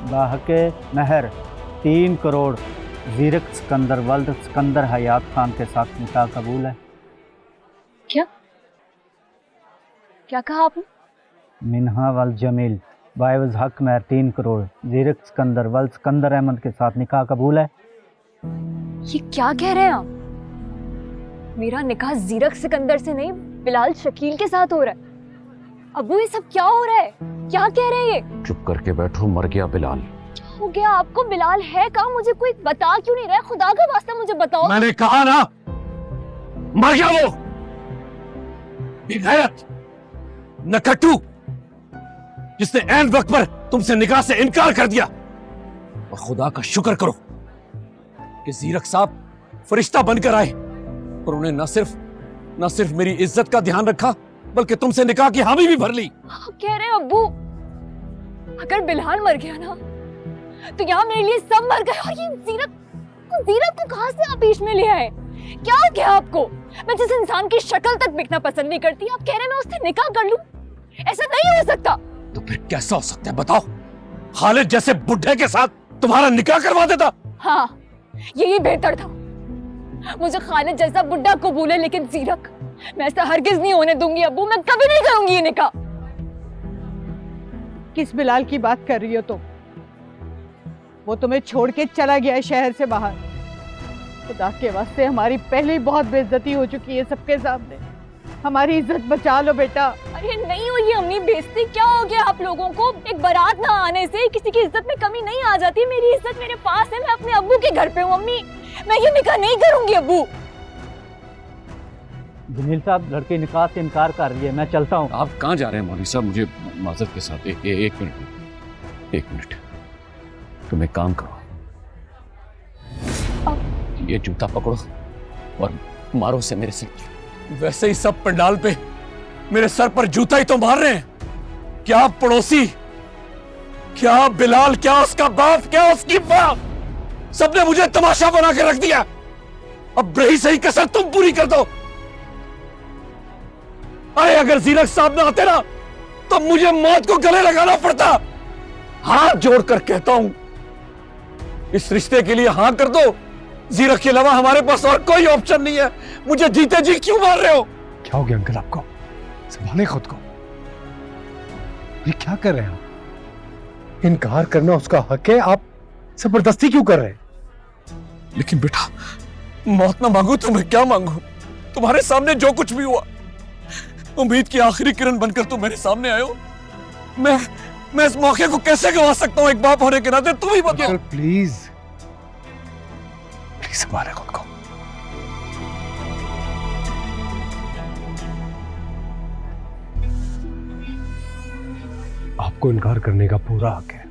बाहके महर 3 करोड़ ज़ीरक सिकंदर वल्द सिकंदर हयात खान के साथ निकाह कबूल है। क्या क्या कहा आपने? मिनहा वल जमील बायवज हक महर 3 करोड़ ज़ीरक सिकंदर वल्द सिकंदर अहमद के साथ निकाह कबूल है। ये क्या कह रहे हैं आप? मेरा निकाह ज़ीरक सिकंदर से नहीं, बिलाल शकील के साथ हो रहा है। अबू ये सब क्या हो रहा है? क्या कह रहे हैं ये? चुप करके बैठो, मर गया बिलाल। क्या हो गया आपको? बिलाल है कहाँ? मुझे कोई बता क्यों नहीं रहा? खुदा का वास्ता मुझे बताओ। मैंने कहा ना, मर गया वो। बेगैरत नकट्टू जिसने ऐन वक्त पर तुमसे निकाह से इनकार कर दिया। और खुदा का शुक्र करो कि ज़ीरक साहब फरिश्ता बनकर आए और उन्हें न सिर्फ मेरी इज्जत का ध्यान रखा बल्कि तुमसे निकाह की हामी भी भर ली। आप कह रहे हैं अब्बू, अगर बिलाल मर गया ना तो यहाँ मेरे लिए सब मर गए। और ये ज़ीरक को कहाँ से आप बीच में ले आए? क्या हो गया आपको? मैं जिस इंसान की शक्ल तक दिखना पसंद नहीं करती, आप कह रहे हैं मैं उससे निकाह कर लूं? ऐसा नहीं हो सकता। तो फिर कैसा हो सकता है बताओ? खालिद जैसे बुढ़े के साथ तुम्हारा निकाह करवा देता। हाँ, यही बेहतर था। मुझे खालिद जैसा बुढ़ा कबूल है, लेकिन ज़ीरक मैं ऐसा हरगिज नहीं होने दूंगी अब्बू। मैं कभी नहीं करूंगी ये निकाह। किस बिलाल की बात कर रही हो तुम? वो तुम्हें छोड़ के चला गया है शहर से बाहर। खुदा के वास्ते हमारी पहले ही बहुत बेइज्जती हो चुकी है सबके सामने। हमारी इज्जत बचा लो बेटा। अरे नहीं हुई अम्मी बेइज्जती। क्या हो गया आप लोगों को? एक बारात ना आने से किसी की इज्जत में कमी नहीं आ जाती। मेरी इज्जत मेरे पास है, मैं अपने अब्बू के घर पे हूँ। अम्मी मैं ये निकाह नहीं करूंगी अब्बू। जमील साहब लड़के निकाह से इनकार कर रही है, मैं चलता हूँ। आप कहाँ जा रहे हैं मौलवी साहब? मुझे माजरत के साथ एक मिनट तुम एक काम करो, ये जूता पकड़ो और मारो से मेरे सिर पर। वैसे ही सब पंडाल पे मेरे सर पर जूता ही तो मार रहे हैं। क्या पड़ोसी, क्या बिलाल, क्या उसका बाप, क्या उसकी मां, सबने मुझे तमाशा बना के रख दिया। अब रही सही कसर तुम पूरी कर दो। अरे अगर ज़ीरक साहब ना आते ना तो मुझे मौत को गले लगाना पड़ता। हाथ जोड़कर कहता हूं, इस रिश्ते के लिए हाँ कर दो। ज़ीरक के अलावा हमारे पास और कोई ऑप्शन नहीं है। मुझे जीते जी क्यों मार रहे हो? क्या हो गया अंकल आपको? संभाले खुद को। ये क्या कर रहे हैं आप? इनकार करना उसका हक है, आप जबरदस्ती क्यों कर रहे हैं? लेकिन बेटा, मौत ना मांगू तो मैं क्या मांगू? तुम्हारे सामने जो कुछ भी हुआ, उम्मीद की आखिरी किरण बनकर तुम मेरे सामने आए हो। मैं इस मौके को कैसे गवा सकता हूं? एक बाप होने के नाते तुम ही बताओ। प्लीज संभाले खुद को। आपको इनकार करने का पूरा हक है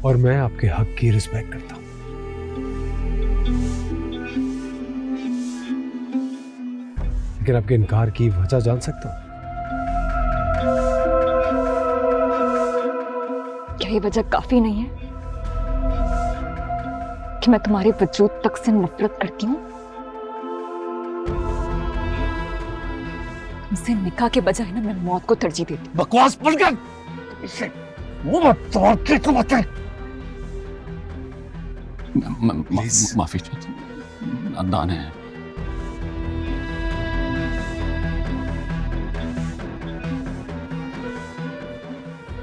और मैं आपके हक की रिस्पेक्ट करता हूं। लेकिन आपके इनकार की वजह जान सकता हूं? क्या ये वजह काफी नहीं है कि मैं तुम्हारे वजूद तक से नफरत करती हूँ? तुमसे निकाह के बजाय ना मैं मौत को तरजीह देती हूँ। बकवास बंद कर। इसे मुंह मत तोड़ के तुम बता। माफी चाहता हूं, नादान है।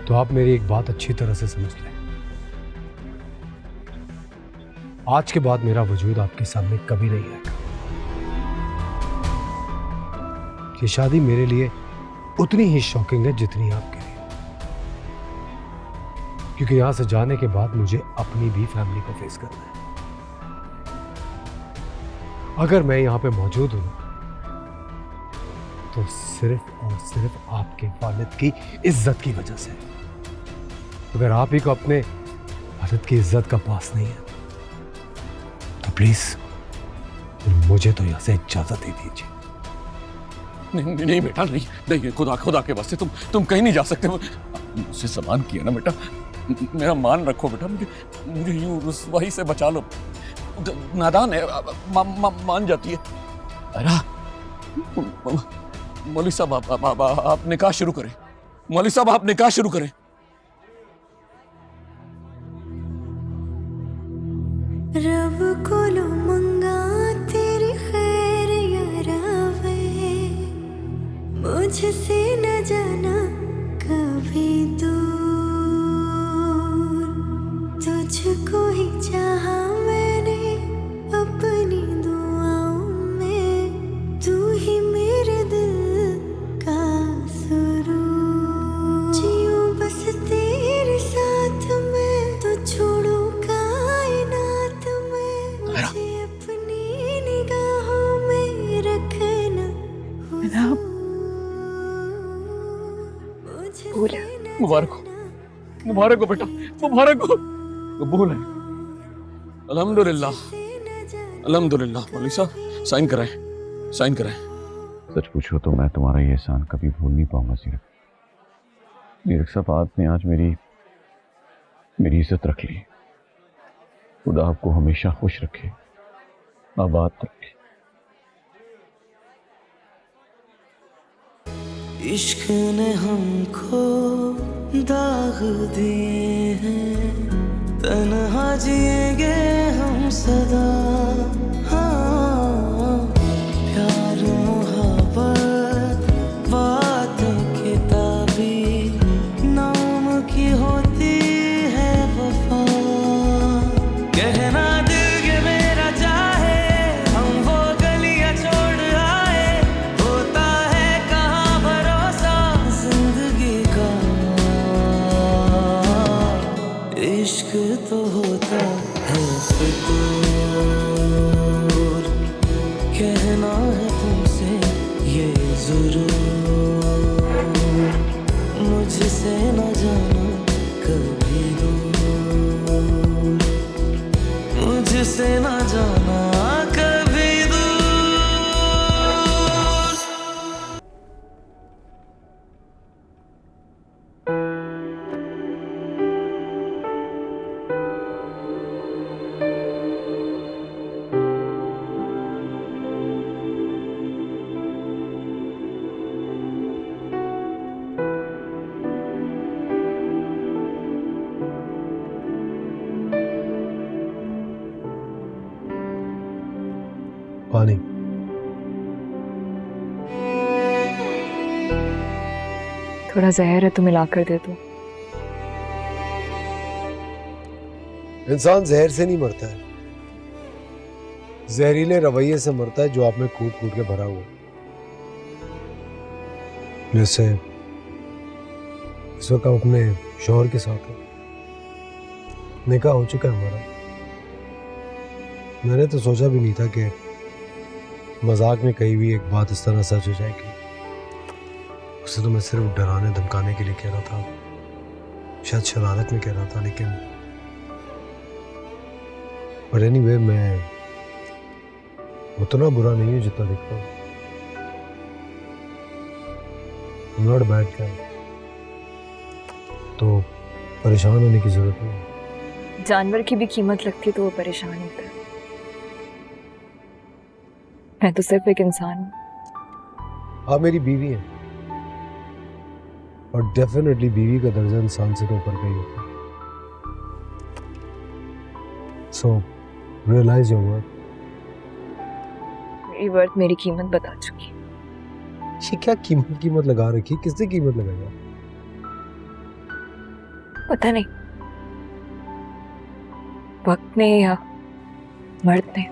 तो आप मेरी एक बात अच्छी तरह से समझ लें। आज के बाद मेरा वजूद आपके सामने कभी नहीं आएगा। ये शादी मेरे लिए उतनी ही शॉकिंग है जितनी आपके लिए, क्योंकि यहां से जाने के बाद मुझे अपनी भी फैमिली को फेस करना है। अगर मैं यहां पे मौजूद हूं तो सिर्फ और सिर्फ आपके वालिद की इज्जत की वजह से। अगर आप ही को अपने वालिद की इज्जत का पास नहीं है तो प्लीज मुझे तो यहां से इजाजत ही दीजिए। नहीं बेटा, नहीं, खुदा के वास्ते तुम कहीं नहीं जा सकते। मुझसे सवाल किया ना बेटा, मेरा मान रखो बेटा। मुझे यूं रुसवाई से बचा लो। नादान है, मान जाती है। अरे मौलवी साहब, आप निकाह शुरू करें। मौलवी साहब, आप निकाह शुरू करें। रब कोलो मंगा तेरी खैर यारावे, मुझसे न जाना कभी दूर, तुझको ही चाहा मैंने अपनी दुआओं में, तू ही मेरे दिल का सुरूर, जियूं बस तेरे साथ मैं, तो छोड़ो कायनात में, मुझे अपनी निगाहों में रखना हुजूर, बोला मुबारक हो, मुबारक हो बेटा, मुबारक हो। कबूल है। अल्हम्दुलिल्लाह, अल्हम्दुलिल्लाह। मौलवी साहब साइन कराएं, साइन कराएं। सच पूछो तो मैं तुम्हारा ये एहसान कभी भूल नहीं पाऊंगा सीरत। सीरत साहब, आपने आज मेरी इज्जत रख ली। खुदा आपको हमेशा खुश रखे, आबाद रखे। इश्क ने हमको दाग दिए हैं, तन्हा जिएंगे हम सदा। हाँ, प्यार मोहब्बत बातें किताबी, नाम की होती है वफा। कहना दिल के मेरा चाहे, हम वो गलियां छोड़ आए, होता है कहाँ भरोसा जिंदगी का। इश्क तो होता है फितूर, कहना है तुमसे ये जरूर, मुझसे न जाना कभी दूर, मुझसे न जाना कभी दूर। पानी। थोड़ा जहर है तो मिला कर दे दो। इंसान जहर से नहीं मरता है, जहरीले रवैये से मरता है जो आप में कूट कूट के भरा हुआ। जैसे इस वक्त आप अपने शौहर के साथ हैं, निकाह हो चुका है हमारा। मैंने तो सोचा भी नहीं था कि मजाक में कही भी एक बात इस तरह सच हो जाएगी। उसे तो मैं सिर्फ डराने धमकाने के लिए कह रहा था, शायद शरारत में कह रहा था, लेकिन पर एनीवे मैं उतना बुरा नहीं हूँ जितना दिखता हूँ। नॉट बैड गाय, तो परेशान होने की जरूरत नहीं। जानवर की भी कीमत लगती तो वो परेशान होता है। मैं तो सिर्फ एक इंसान हूँ। आप मेरी बीवी हैं, और डेफिनेटली बीवी का दर्जा इंसान से तो ऊपर का ही होता है। सो रियलाइज योर वर्थ। मेरी वर्थ मेरी कीमत बता चुकी है। ये क्या कीमत लगा रखी, किसने कीमत लगाई? पता नहीं, वक्त ने या मर्द ने,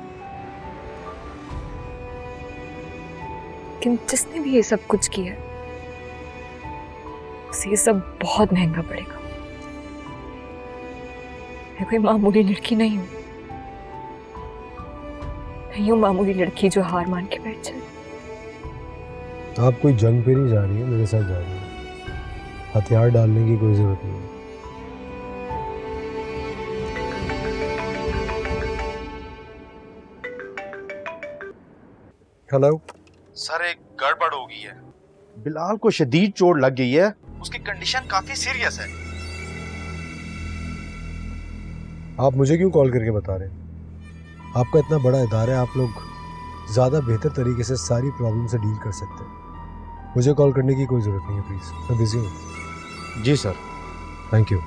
लेकिन जिसने भी ये सब कुछ किया है उसे ये सब बहुत महंगा पड़ेगा। मैं कोई मामूली लड़की नहीं हूं, नहीं हूं मामूली लड़की जो हार मान के बैठ जाए। आप कोई जंग पे नहीं जा रही है, मेरे साथ जा रही है। हथियार डालने की कोई जरूरत नहीं है। हेलो सर, एक गड़बड़ हो गई है। बिलाल को शदीद चोट लग गई है, उसकी कंडीशन काफी सीरियस है। आप मुझे क्यों कॉल करके बता रहे हैं? आपका इतना बड़ा इदारा है, आप लोग ज़्यादा बेहतर तरीके से सारी प्रॉब्लम से डील कर सकते हैं। मुझे कॉल करने की कोई ज़रूरत नहीं है, प्लीज़। मैं बिजी हूँ। जी सर। Thank you.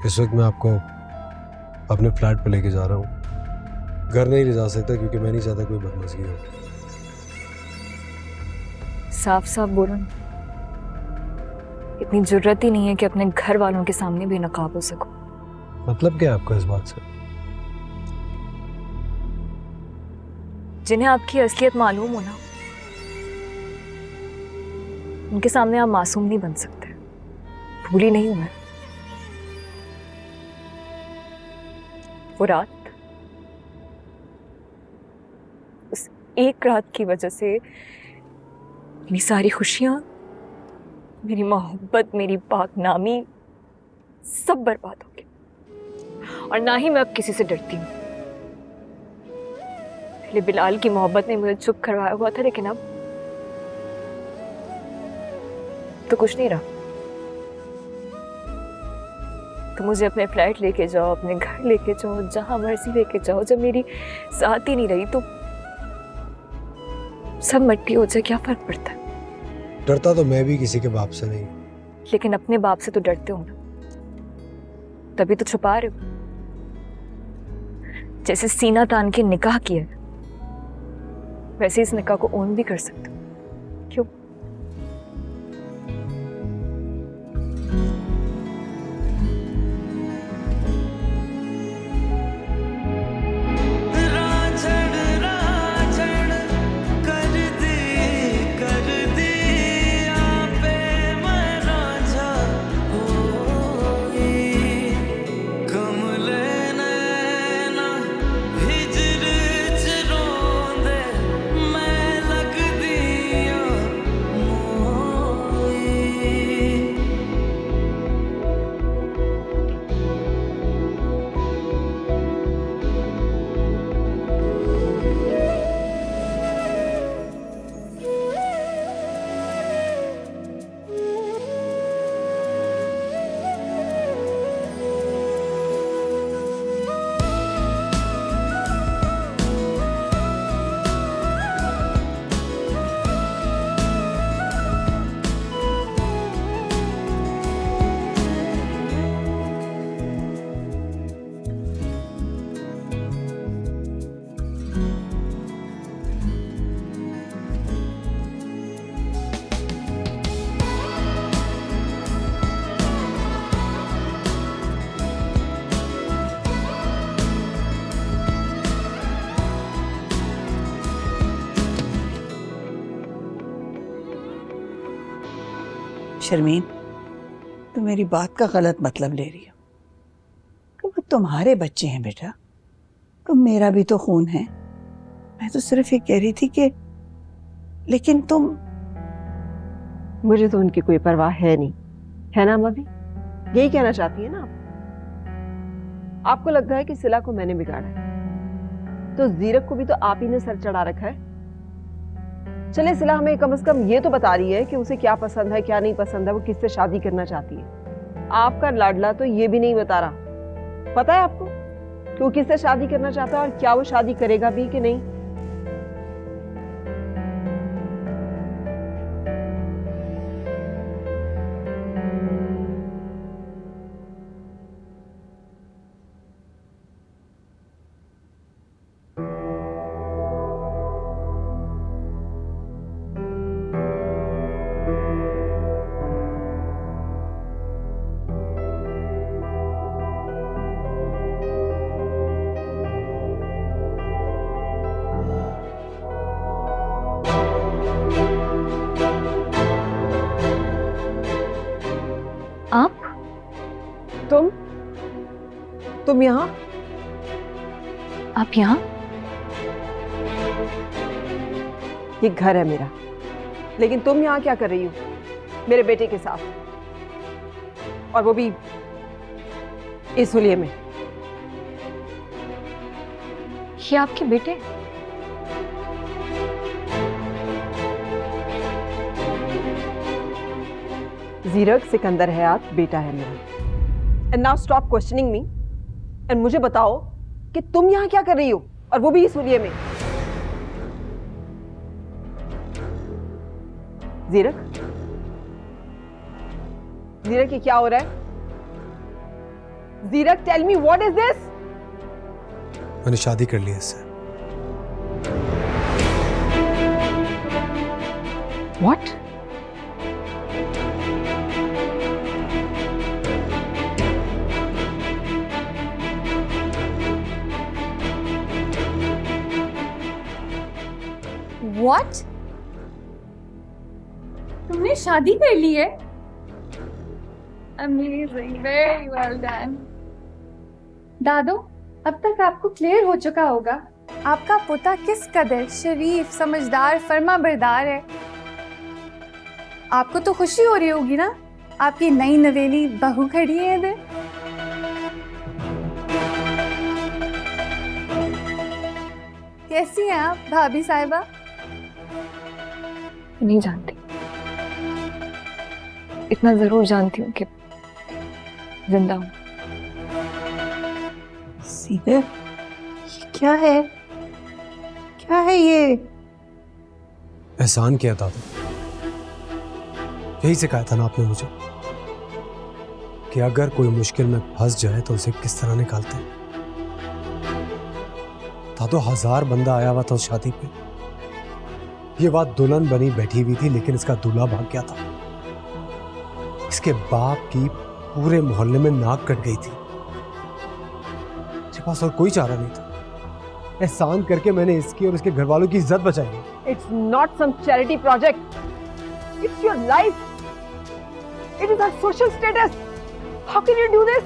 इस वक्त मैं आपको अपने फ्लैट पे लेके जा रहा हूँ। घर नहीं ले जा सकता क्योंकि मैं नहीं चाहता कोई बदमज़गी हो। साफ साफ बोलो ना, इतनी जरूरत ही नहीं है कि अपने घर वालों के सामने भी नकाब हो सको। मतलब क्या है आपका इस बात से? जिन्हें आपकी असलियत मालूम हो ना, उनके सामने आप मासूम नहीं बन सकते। भूली नहीं हूं मैं वो रात, उस एक रात की वजह से मेरी सारी खुशियां, मेरी मोहब्बत, मेरी पाकनामी सब बर्बाद हो गई। और ना ही मैं अब किसी से डरती हूँ। पहले बिलाल की मोहब्बत ने मुझे चुप करवाया हुआ था, लेकिन अब तो कुछ नहीं रहा। तो मुझे अपने फ्लैट लेके जाओ, अपने घर लेके जाओ, जहां मर्जी लेके जाओ। जब मेरी साथ ही नहीं रही तो सब मट्टी हो जाए, क्या फर्क पड़ता है। डरता तो मैं भी किसी के बाप से नहीं। लेकिन अपने बाप से तो डरते हो ना, तभी तो छुपा रहे हो। जैसे सीना तान के निकाह किया है, वैसे इस निकाह को ओन भी कर सकते हो। क्यों? शर्मीन, तुम मेरी बात का गलत मतलब ले रही हो। कि वो तुम्हारे बच्चे हैं बेटा, तुम मेरा भी तो खून है। मैं तो सिर्फ ये कह रही थी कि लेकिन तुम। मुझे तो उनकी कोई परवाह है नहीं, है ना मम्मी? यही कहना चाहती है ना आप? आपको लगता है कि सिला को मैंने बिगाड़ा है, तो जीरक को भी तो आप ही ने सर चढ़ा रखा है। चले, सिला हमें कम से कम ये तो बता रही है कि उसे क्या पसंद है, क्या नहीं पसंद है, वो किससे शादी करना चाहती है। आपका लाडला तो ये भी नहीं बता रहा। पता है आपको कि वो किससे शादी करना चाहता है और क्या वो शादी करेगा भी कि नहीं? आप? तुम यहाँ? आप यहाँ? ये घर है मेरा, लेकिन तुम यहाँ क्या कर रही हो मेरे बेटे के साथ, और वो भी इस हुलिये में? ये आपके बेटे? जीरक सिकंदर हयात बेटा है मेरा। And now stop questioning me and मुझे बताओ कि तुम यहाँ क्या कर रही हो, और वो भी इस हुलिये में। जीरक, जीरक ये क्या हो रहा है? Zeerak, tell me what is this? मैंने शादी कर ली इससे। व्हाट? What? तुमने शादी कर ली है? Amazing, very well done. दादो, अब तक आपको क्लियर हो चुका होगा आपका पोता किस कदर शरीफ, समझदार, फर्माबरदार है। आपको तो खुशी हो रही होगी ना, आपकी नई नवेली बहू खड़ी है इधर। कैसी हैं आप भाभी साहिबा? नहीं जानती, इतना जरूर जानती हूँ कि जिंदा हूँ। सीधे ये क्या है? क्या है ये? एहसान किया दादू, यही सिखाया था ना आपने मुझे कि अगर कोई मुश्किल में फंस जाए तो उसे किस तरह निकालते हैं। दादू 1000 बंदा आया हुआ था उस शादी पे। ये बात दुल्हन बनी बैठी हुई थी, लेकिन इसका दूल्हा भाग गया था। इसके बाप की पूरे मोहल्ले में नाक कट गई थी। इसके पास और कोई चारा नहीं था। एहसान करके मैंने इसकी और इसके घर वालों की इज्जत बचाई है। It's not some charity project. It's your life. It is our social status. How can you do this?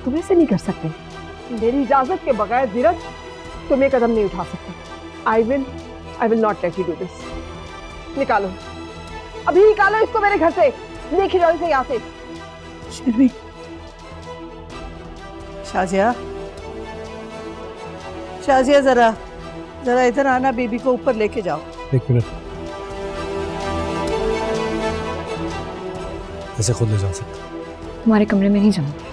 तुम ऐसे नहीं कर सकते। मेरी इजाजत के बगैर जीरक तुम ये कदम नहीं उठा सकते। I will not let you do this. निकालो, अभी निकालो इसको मेरे घर से। लेके जाओ इसे यहाँ से। शर्मी, शाजिया, शाजिया जरा इधर आना, बेबी को ऊपर लेके जाओ। एक मिनट, ऐसे खुद ले जा सकते। तुम्हारे कमरे में नहीं जाऊंगी।